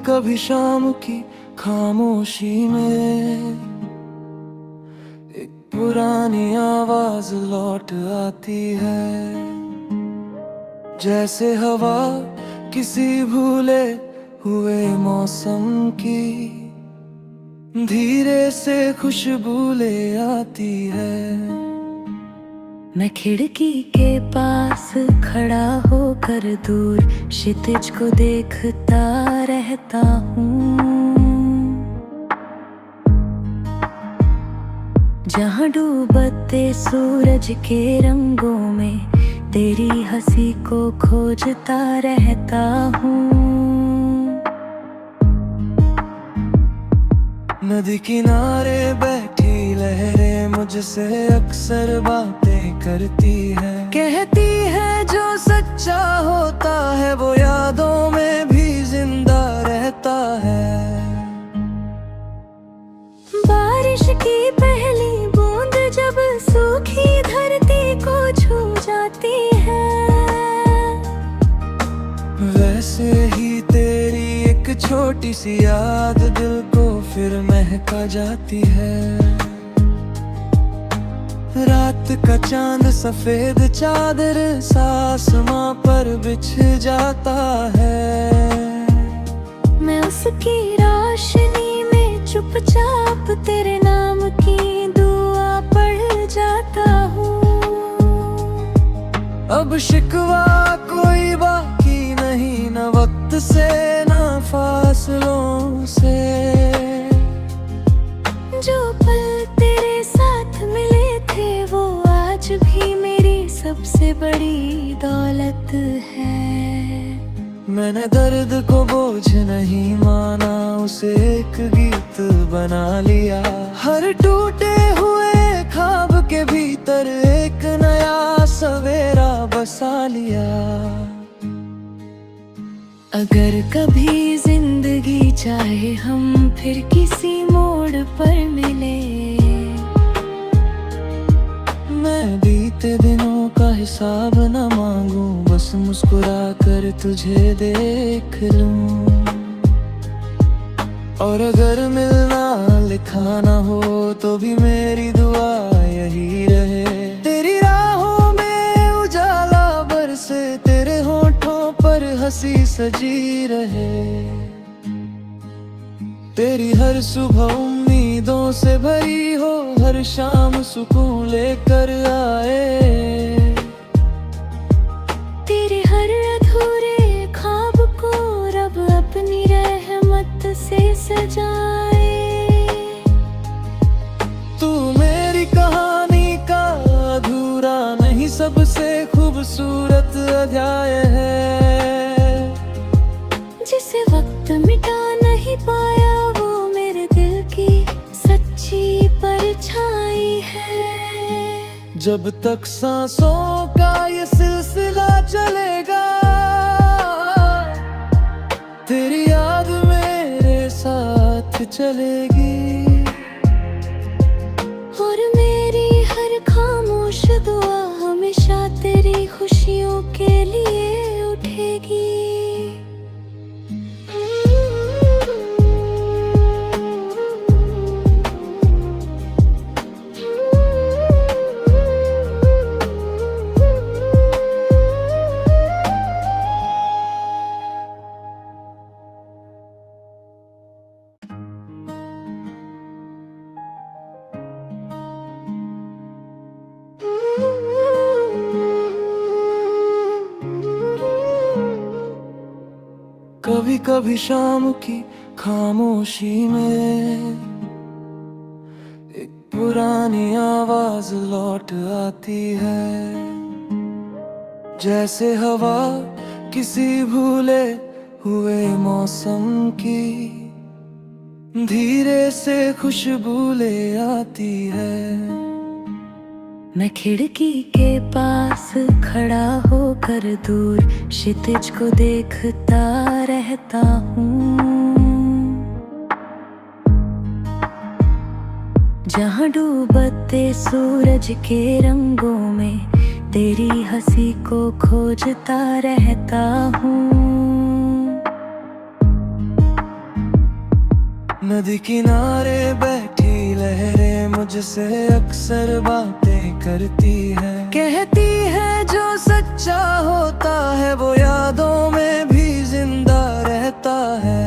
कभी शाम की खामोशी में एक पुरानी आवाज लौट आती है, जैसे हवा किसी भूले हुए मौसम की धीरे से खुशबू ले आती है। मैं खिड़की के पास खड़ा होकर दूर क्षितिज को देखता रहता हूँ, जहाँ डूबते सूरज के रंगों में तेरी हंसी को खोजता रहता हूँ। नदी किनारे बैठी लहरें मुझसे अक्सर बातें करती है, कहती है जो सच्चा होता है वो यादों में भी जिंदा रहता है। बारिश की पहली बूंद जब सूखी धरती को छू जाती है, वैसे ही तेरी एक छोटी सी याद दिल को फिर महका जाती है। रात का चांद सफेद चादर आसमां पर बिछ जाता है, मैं उसकी रोशनी में चुपचाप तेरे नाम की दुआ पढ़ जाता हूँ। अब शिकवा कोई बाकी नहीं, न वक्त से न फासलों से। जो पल तेरे साथ मिले थे वो आज भी मेरी सबसे बड़ी दौलत है। मैंने दर्द को बोझ नहीं माना, उसे एक गीत बना लिया। हर टूटे हुए ख्वाब के भीतर एक नया सवेरा बसा लिया। अगर कभी जिंदगी चाहे हम फिर किसी मोड़ पर मिले, मैं बीते दिनों का हिसाब न मांगू, बस मुस्कुरा कर तुझे देख लूं। और अगर मिलना लिखा ना हो तो भी मेरी दुआ यही रहे, तेरी राहों में उजाला बरसे, तेरे होठों पर हंसी सजी रहे। तेरी हर सुबह उम्मीदों से भरी हो, हर शाम सुकून लेकर आए। तेरे हर अधूरे ख्वाब को रब अपनी रहमत से सजाए। तू मेरी कहानी का अधूरा नहीं, सबसे खूबसूरत अध्याय है। जिसे वक्त मिटा नहीं पाया वो मेरे दिल की सच्ची परछाई है। जब तक सांसों का ये सिलसिला चलेगा, तेरी याद मेरे साथ चलेगी। और मेरी हर खामोश दुआ हमेशा तेरी खुशियों के लिए उठेगी। कभी कभी शाम की खामोशी में एक पुरानी आवाज लौट आती है, जैसे हवा किसी भूले हुए मौसम की धीरे से खुशबू ले आती है। मैं खिड़की के पास खड़ा होकर दूर क्षितिज को देखता रहता हूँ, जहाँ डूबते सूरज के रंगों में तेरी हंसी को खोजता रहता हूँ। नदी किनारे बैठी लहरें मुझसे अक्सर बातें करती है, कहती है जो सच्चा होता है वो यादों में भी जिंदा रहता है।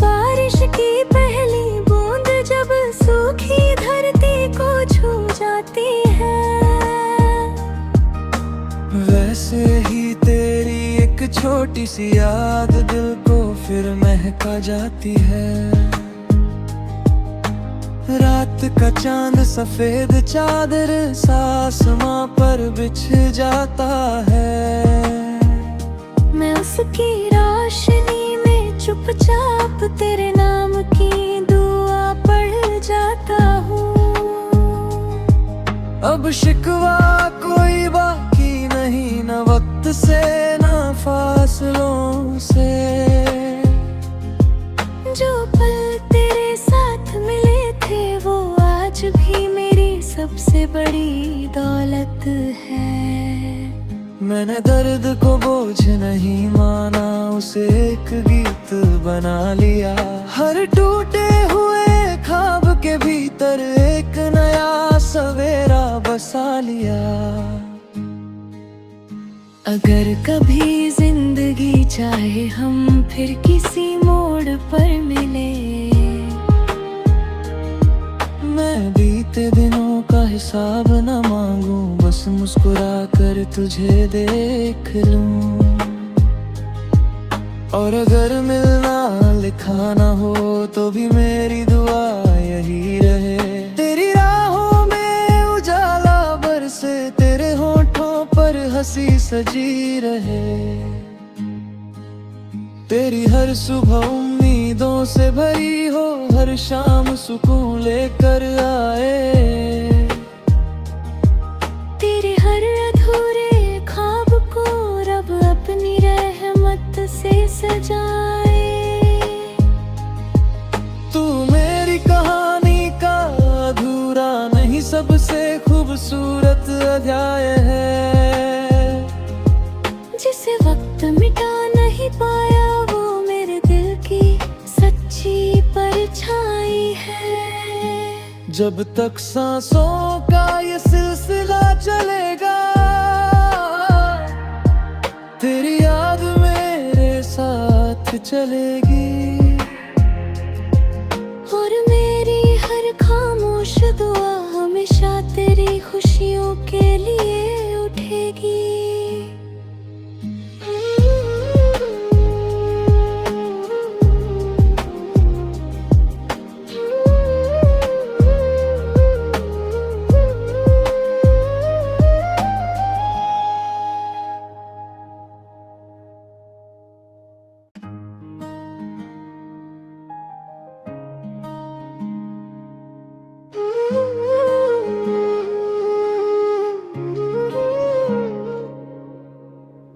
बारिश की पहली बूंद जब सूखी धरती को छू जाती है, वैसे ही तेरी एक छोटी सी याद दिल को फिर महका जाती है। रात का चांद सफेद चादर आसमां पर बिछ जाता है, मैं उसकी रोशनी में चुपचाप तेरे नाम की दुआ पढ़ जाता हूँ। अब शिकवा कोई बाकी नहीं, न वक्त से न फासलों से। जो पल तेरे साथ मिले थे वो आज भी मेरी सबसे बड़ी दौलत है। मैंने दर्द को बोझ नहीं माना, उसे एक गीत बना लिया। हर टूटे हुए ख्वाब के भीतर एक नया सवेरा बसा लिया। अगर कभी जिंदगी चाहे हम फिर किसी मोड़ पर मिले, मैं बीते दिनों का हिसाब न मांगू, बस मुस्कुरा कर तुझे देख लूं। और अगर मिलना लिखा ना हो तो भी मेरी दुआ यही रहे, तेरी राहों में उजाला बरसे, तेरे होठों पर हंसी सजी रहे। तेरी हर सुबह उम्मीदों से भरी हो, हर शाम सुकून लेकर आए। तेरे हर अधूरे ख्वाब को रब अपनी रहमत से सजाए। तू मेरी कहानी का अधूरा नहीं, सबसे खूबसूरत अध्याय है। जिसे वक्त मिटा नहीं पाया वो मेरे दिल की सच्ची परछाई है। जब तक सांसों का ये सिलसिला चलेगा, तेरी याद मेरे साथ चलेगी। और मेरी हर खामोश दुआ हमेशा तेरी खुशियों के लिए उठेगी।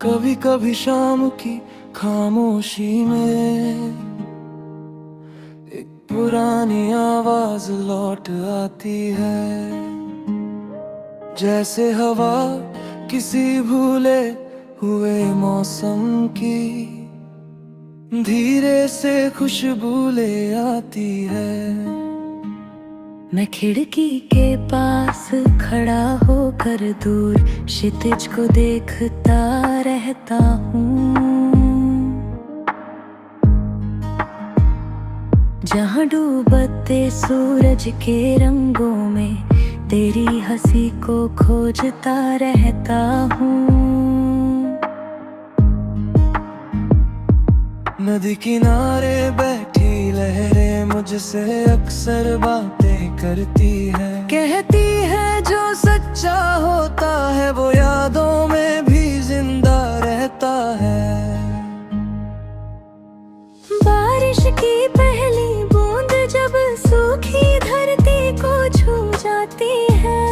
कभी कभी शाम की खामोशी में एक पुरानी आवाज लौट आती है, जैसे हवा किसी भूले हुए मौसम की धीरे से खुशबू ले आती है। मैं खिड़की के पास खड़ा होकर दूर क्षितिज को देखता रहता हूँ, जहाँ डूबते सूरज के रंगों में तेरी हंसी को खोजता रहता हूँ। नदी किनारे बैठी लहरें मुझसे अक्सर बातें करती है, कहती है जो सच्चा होता है वो यादों में भी जिंदा रहता है। बारिश की पहली बूंद जब सूखी धरती को छू जाती है,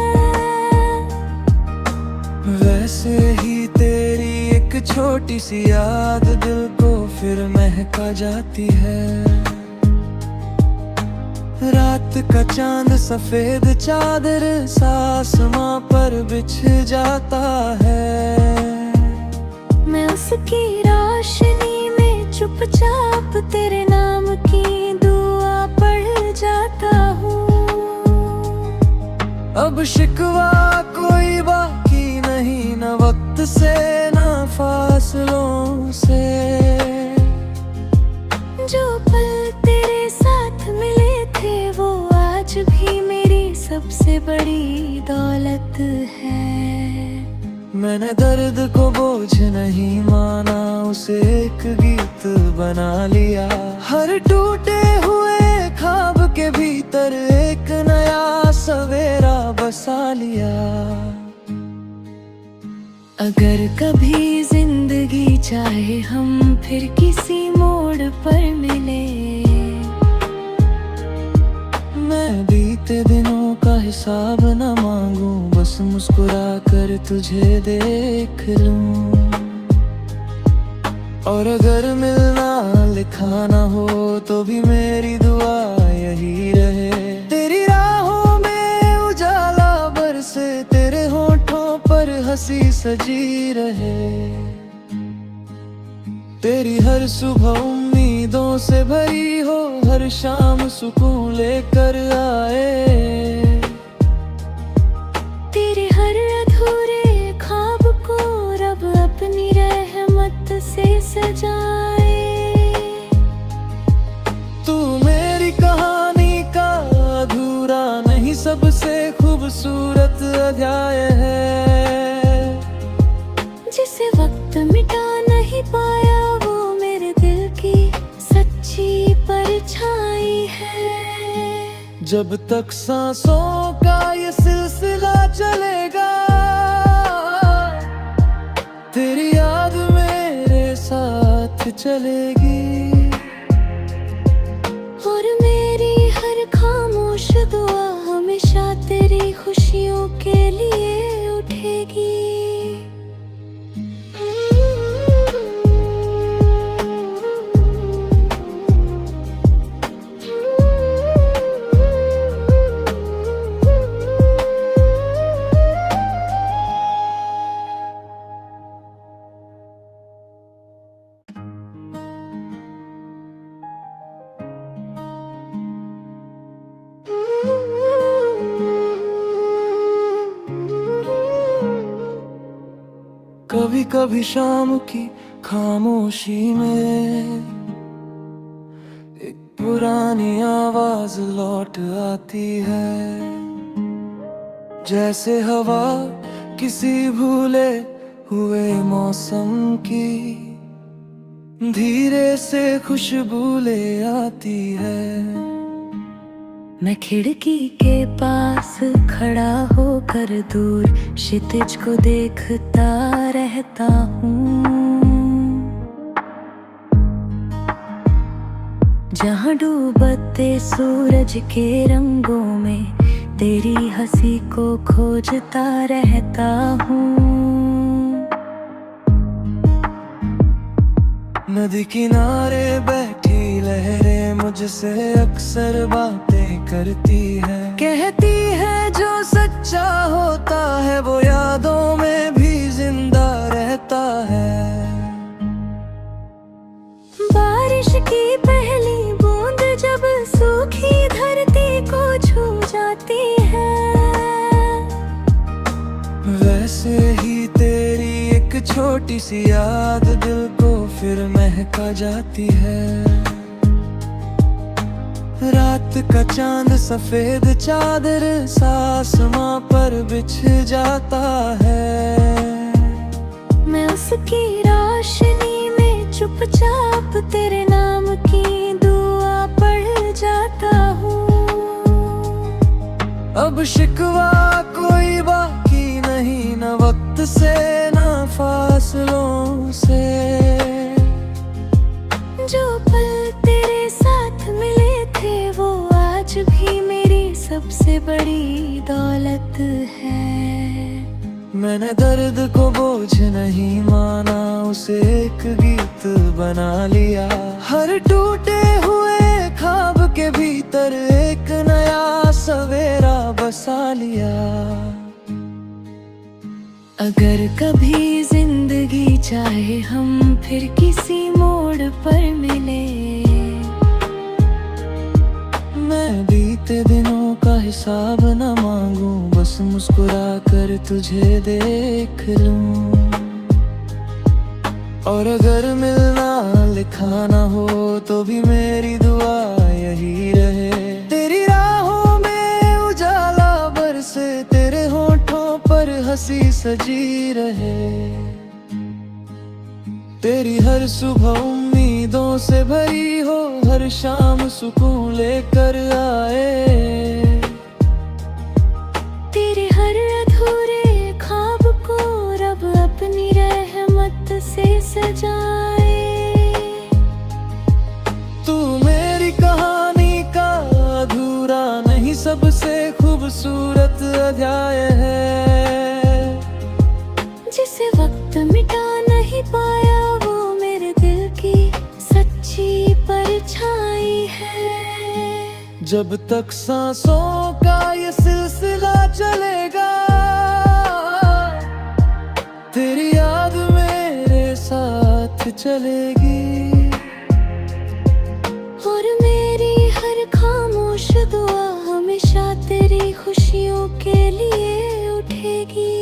वैसे ही तेरी एक छोटी सी याद दिल को फिर महका जाती है। रात का चांद सफेद चादर आसमां पर बिछ जाता है, मैं उसकी रोशनी में चुपचाप तेरे नाम की दुआ पढ़ जाता हूँ। अब शिकवा कोई बाकी नहीं, न वक्त से न फासलों से। जो पल तेरे साथ मिले थे वो आज भी मेरी सबसे बड़ी दौलत है। मैंने दर्द को बोझ नहीं माना, उसे एक गीत बना लिया। हर टूटे हुए ख्वाब के भीतर एक नया सवेरा बसा लिया। अगर कभी जिंदगी चाहे हम फिर किसी मोड़ पर मिले, मैं बीते दिनों का हिसाब न मांगू, बस मुस्कुरा कर तुझे देख लूं। और अगर मिलना लिखा ना हो तो भी मेरी दुआ यही रहे। तेरी राहों में उजाला बरसे, तेरे होठों पर हंसी सजी रहे। तेरी हर सुबह उम्मीदों से भरी हो, हर शाम सुकून लेकर आए। तेरे हर अधूरे ख्वाब को रब अपनी रहमत से सजाए। तू मेरी कहानी का अधूरा नहीं, सबसे खूबसूरत अध्याय है। जिसे वक्त मिटा नहीं पाया वो मेरे दिल की सच्ची परछाई है। जब तक सांसों का ये सिलसिला चलेगा, तेरी याद मेरे साथ चलेगी। और मेरी हर खामोश दुआ हमेशा तेरी खुशियों के लिए उठेगी। कभी कभी शाम की खामोशी में एक पुरानी आवाज लौट आती है। जैसे हवा किसी भूले हुए मौसम की धीरे से खुशबू ले आती है। मैं खिड़की के पास खड़ा होकर दूर क्षितिज को देखता रहता हूँ। जहाँ डूबते सूरज के रंगों में तेरी हंसी को खोजता रहता हूँ। नदी किनारे बैठी लहरें मुझसे अक्सर बातें करती है। कहती है जो सच्चा होता है वो यादों में भी जिंदा रहता है। बारिश की पहली बूंद जब सूखी धरती को छू जाती है, वैसे ही तेरी एक छोटी सी याद दिल को फिर महका जाती है। रात का चांद सफेद चादर आसमां पर बिछ जाता है। मैं उसकी रोशनी में चुपचाप तेरे नाम की दुआ पढ़ जाता हूँ। अब शिकवा कोई बाकी नहीं, न वक्त से न फासलों से। जो पल तेरे साथ मिले थे वो आज भी मेरी सबसे बड़ी दौलत है। मैंने दर्द को बोझ नहीं माना, उसे एक गीत बना लिया। हर टूटे हुए ख्वाब के भीतर एक नया सवेरा बसा लिया। अगर कभी जिंदगी चाहे हम फिर किसी मोड़ मोड़ पर मिले। मैं बीते दिनों का हिसाब न मांगू, बस मुस्कुरा कर तुझे देख लूं। और अगर मिलना लिखा ना हो तो भी मेरी दुआ यही रहे। तेरी राहों में उजाला बरसे, तेरे होठों पर हंसी सजी रहे। तेरी हर सुबह उम्मीदों से भरी हो, हर शाम सुकून लेकर आए। तेरे हर अधूरे ख्वाब को रब अपनी रहमत से सजाए। तू मेरी कहानी का अधूरा नहीं, सबसे खूबसूरत अध्याय है। जिसे वक्त मिटा नहीं पाया, वो मेरे दिल की सच्ची परछाई है। जब तक सांसों का ये सिलसिला चलेगा, तेरी याद मेरे साथ चलेगी। और मेरी हर खामोश दुआ हमेशा तेरी खुशियों के लिए उठेगी।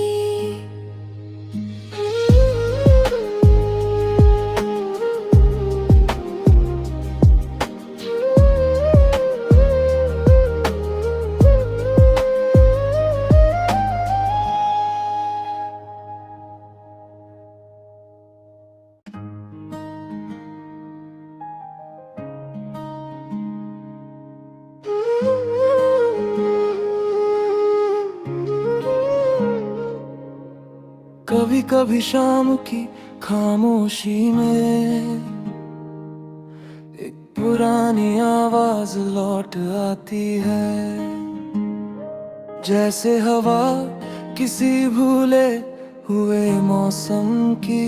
कभी कभी शाम की खामोशी में एक पुरानी आवाज लौट आती है। जैसे हवा किसी भूले हुए मौसम की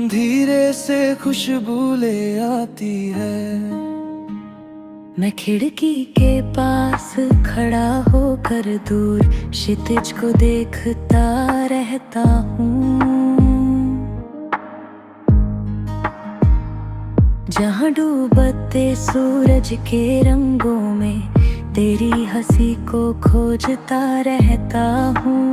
धीरे से खुशबू ले आती है। मैं खिड़की के पास खड़ा होकर दूर क्षितिज को देखता रहता हूँ। जहाँ डूबते सूरज के रंगों में तेरी हंसी को खोजता रहता हूँ।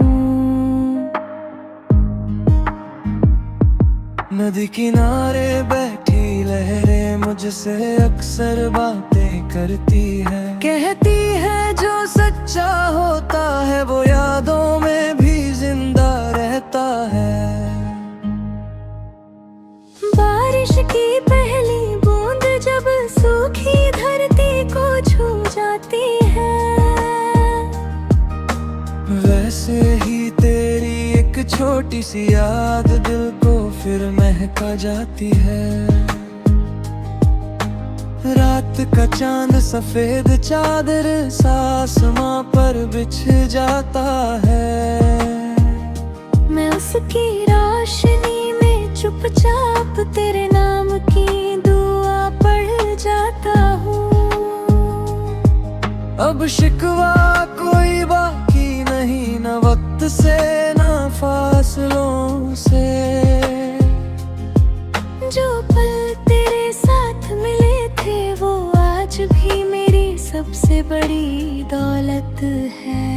नदी किनारे बैठी लहरें मुझसे अक्सर बातें करती है। कहती है जो सच्चा होता है वो यादों में भी जिंदा रहता है। बारिश की पहली बूंद जब सूखी धरती को छू जाती है, वैसे ही तेरी एक छोटी सी याद दिल को फिर महका जाती है। रात का चांद सफेद चादर आसमां पर बिछ जाता है। मैं उसकी रोशनी में चुपचाप तेरे नाम की दुआ पढ़ जाता हूँ। अब शिकवा कोई बाकी नहीं, न वक्त से न फासलों से। जो पल तेरे साथ मिले थे वो आज भी मेरी सबसे बड़ी दौलत है।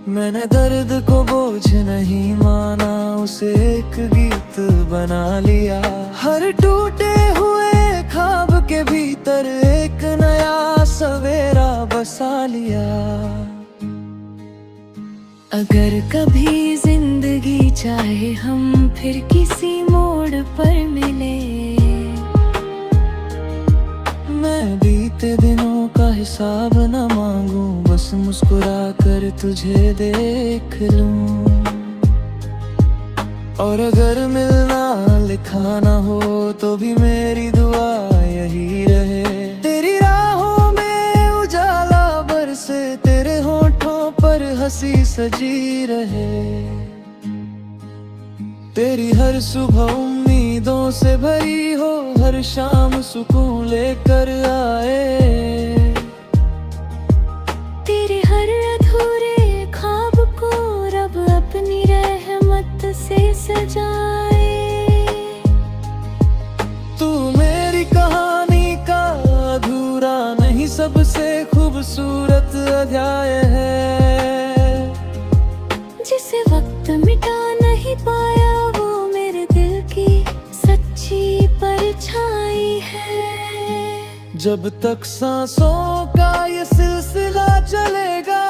मैंने दर्द को बोझ नहीं माना, उसे एक गीत बना लिया। हर टूटे हुए ख्वाब के भीतर एक नया सवेरा बसा लिया। अगर कभी जिंदगी चाहे हम फिर किसी मोड़ पर मिले, मैं बीते दिनों का हिसाब न मांगू, बस मुस्कुरा कर तुझे देख लूं। और अगर मिलना लिखा ना हो तो भी मेरी दुआ यही रहे। तेरी राहों में उजाला बरसे, तेरे होठों पर हंसी सजी रहे। तेरी हर सुबह उम्मीदों से भरी हो, हर शाम सुकून लेकर आए। तेरे हर अधूरे ख्वाब को रब अपनी रहमत से सजाए। अधूरा नहीं, सबसे खूबसूरत अध्याय है। जिसे वक्त मिटा नहीं पाया वो मेरे दिल की सच्ची परछाई है। जब तक सांसों का ये सिलसिला चलेगा,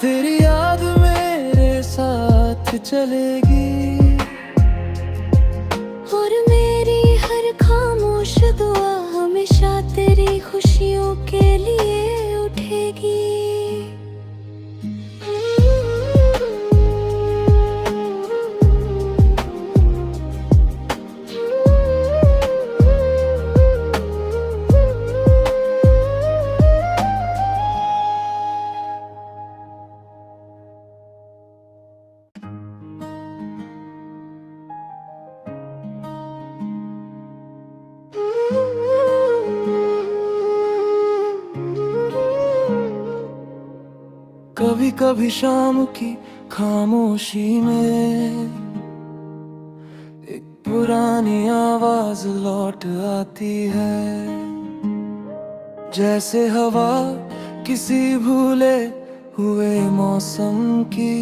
तेरी याद मेरे साथ चलेगी। और मेरी हर खामोश दुआ हमेशा तेरी खुशियों के लिए उठेगी। कभी कभी शाम की खामोशी में एक पुरानी आवाज लौट आती है, जैसे हवा किसी भूले हुए मौसम की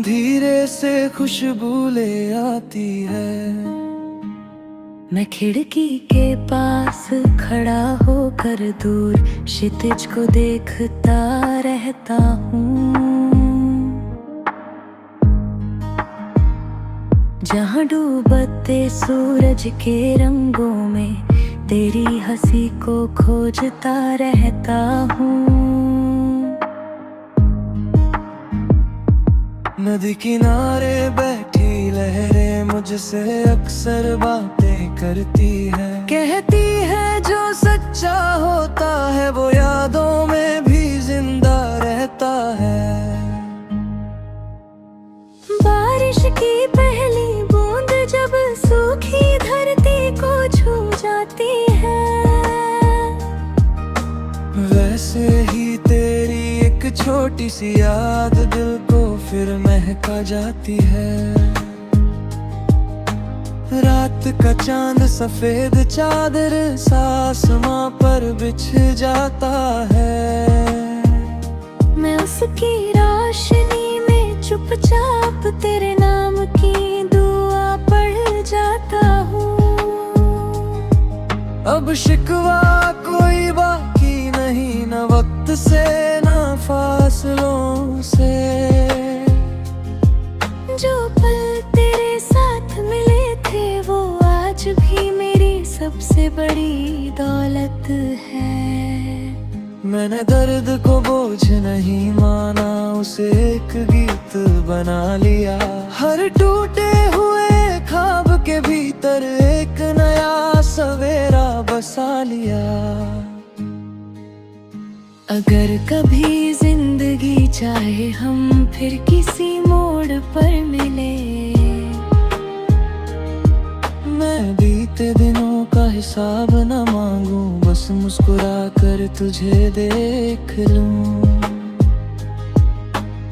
धीरे से खुशबू ले आती है। मैं खिड़की के पास खड़ा होकर दूर क्षितिज को देखता रहता हूँ, जहाँ डूबते सूरज के रंगों में तेरी हंसी को खोजता रहता हूँ। नदी किनारे बैठी लहरें मुझसे अक्सर बातें करती है, कहती है जो सच्चा होता है वो यादों में भी जिंदा रहता है। बारिश की पहली बूंद जब सूखी धरती को छू जाती है, वैसे ही तेरी एक छोटी सी याद दिल को फिर महका जाती है। रात का चांद सफेद चादर आसमां पर बिछ जाता है, मैं उसकी रोशनी में चुपचाप तेरे नाम की दुआ पढ़ जाता हूँ। अब शिकवा कोई बाकी नहीं, न वक्त से न फासलों से। जो पल तेरे साथ मिले थे वो आज भी मेरी सबसे बड़ी दौलत है। मैंने दर्द को बोझ नहीं माना, उसे एक गीत बना लिया। हर टूटे हुए ख्वाब के भीतर एक नया सवेरा बसा लिया। अगर कभी जिंदगी चाहे हम फिर किसी मोड़ पर मिले, मैं बीते दिनों का हिसाब न मांगू, बस मुस्कुरा कर तुझे देख लूं।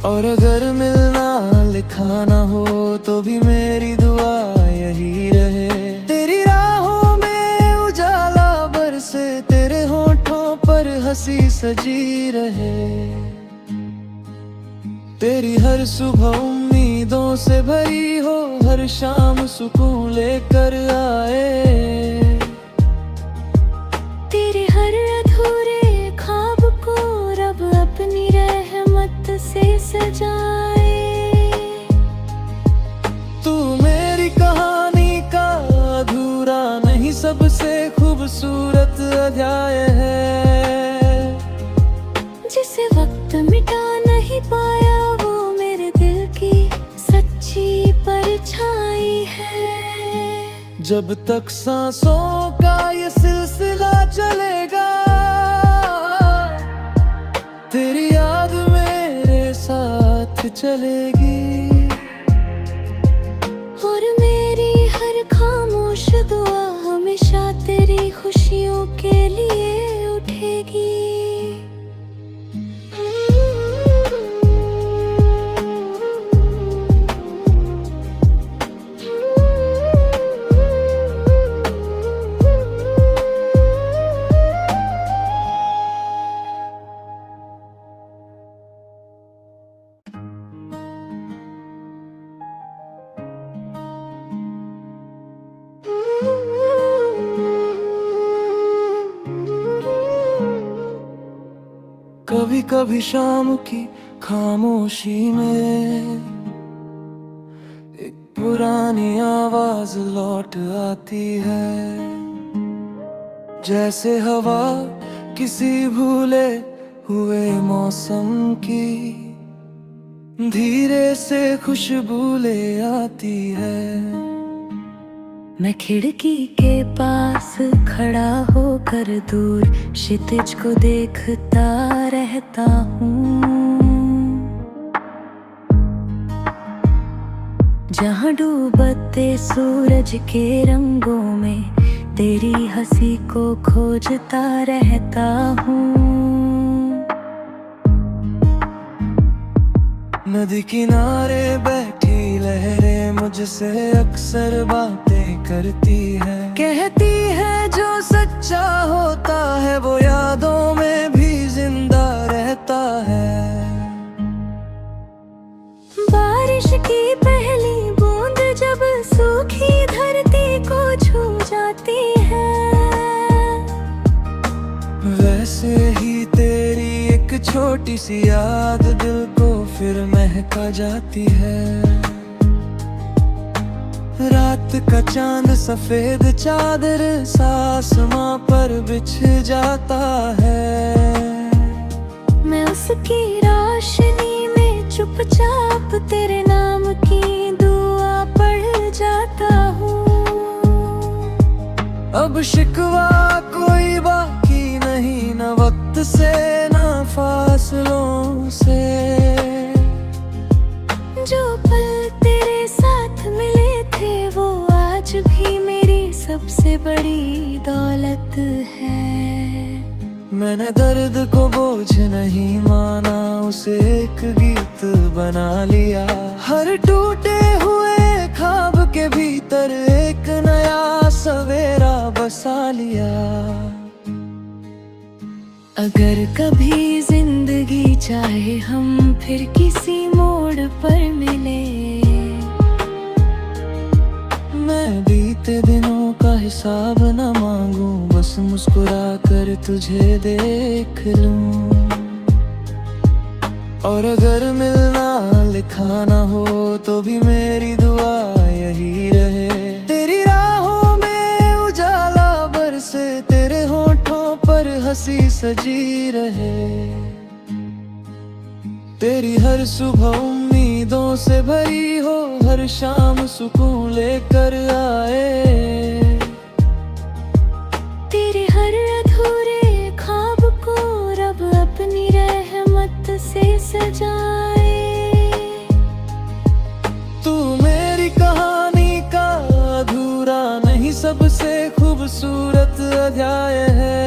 और अगर मिलना लिखा ना हो तो भी मेरी दुआ यही रहे, तेरी राहों में उजाला बरसे, तेरे होठों पर हंसी सजी रहे। तेरी हर सुबह उम्मीदों से भरी हो, हर शाम सुकून लेकर आए। तेरे हर अधूरे ख्वाब को रब अपनी रहमत से सजाए। तू मेरी कहानी का अधूरा नहीं, सबसे खूबसूरत अध्याय है। जिसे वक्त मिटा नहीं पाया वो मेरे दिल की सच्ची परछाई है। जब तक सांसों का ये सिलसिला चलेगा, तेरी याद मेरे साथ चलेगी। और मेरी हर खामोश दुआ हमेशा तेरी खुशियों के लिए उठेगी। कभी कभी शाम की खामोशी में एक पुरानी आवाज लौट आती है, जैसे हवा किसी भूले हुए मौसम की धीरे से खुशबू ले आती है। मैं खिड़की के पास खड़ा होकर दूर क्षितिज को देखता रहता हूँ, जहाँ डूबते सूरज के रंगों में तेरी हंसी को खोजता रहता हूँ। नदी किनारे बैठी लहरें मुझसे अक्सर बातें करती है, कहती है जो सच्चा होता है वो यादों में भी जिंदा रहता है। बारिश की पहली बूंद जब सूखी धरती को छू जाती है, वैसे ही तेरी एक छोटी सी याद दिल को फिर महका जाती है। रात का चांद सफेद चादर आसमां पर बिछ जाता है, मैं उसकी रोशनी में चुपचाप तेरे नाम की दुआ पढ़ जाता हूँ। अब शिकवा कोई बाकी नहीं, न वक्त से न फासलों से। जो पल तेरे साथ मिले थे वो आज भी मेरी सबसे बड़ी दौलत है। मैंने दर्द को बोझ नहीं माना, उसे एक गीत बना लिया। हर टूटे हुए ख्वाब के भीतर एक नया सवेरा बसा लिया। अगर कभी जिंदगी चाहे हम फिर किसी मोड़ पर मिले, मैं बीते दिनों का हिसाब न मांगू, बस मुस्कुरा कर तुझे देख लूं। और अगर मिलना लिखा ना हो तो भी मेरी दुआ यही रहे, तेरी राहों में उजाला बरसे, तेरे होठों पर हंसी सजी रहे। तेरी हर सुबह उम्मीदों से भरी हो, हर शाम सुकून लेकर आए। तेरे हर अधूरे ख्वाब को रब अपनी रहमत से सजाए। तू मेरी कहानी का अधूरा नहीं, सबसे खूबसूरत अध्याय है।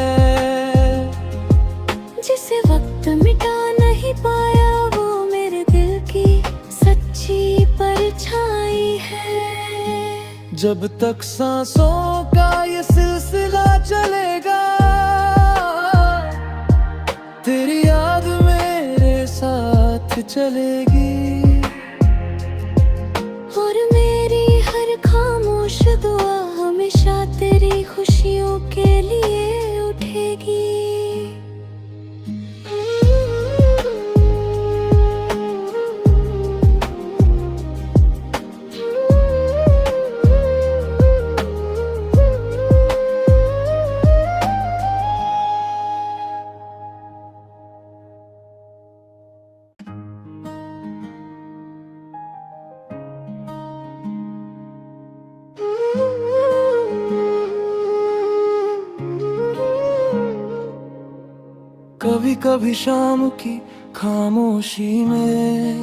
जिसे वक्त मिटा नहीं पाया वो मेरे दिल की सच्ची परछाई है। जब तक सांसों का ये सिलसिला चलेगा, तेरी याद मेरे साथ चलेगी। और मेरी हर खामोश दुआ हमेशा तेरी खुशियों के लिए उठेगी। कभी कभी शाम की खामोशी में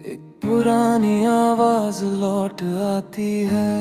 एक पुरानी आवाज लौट आती है,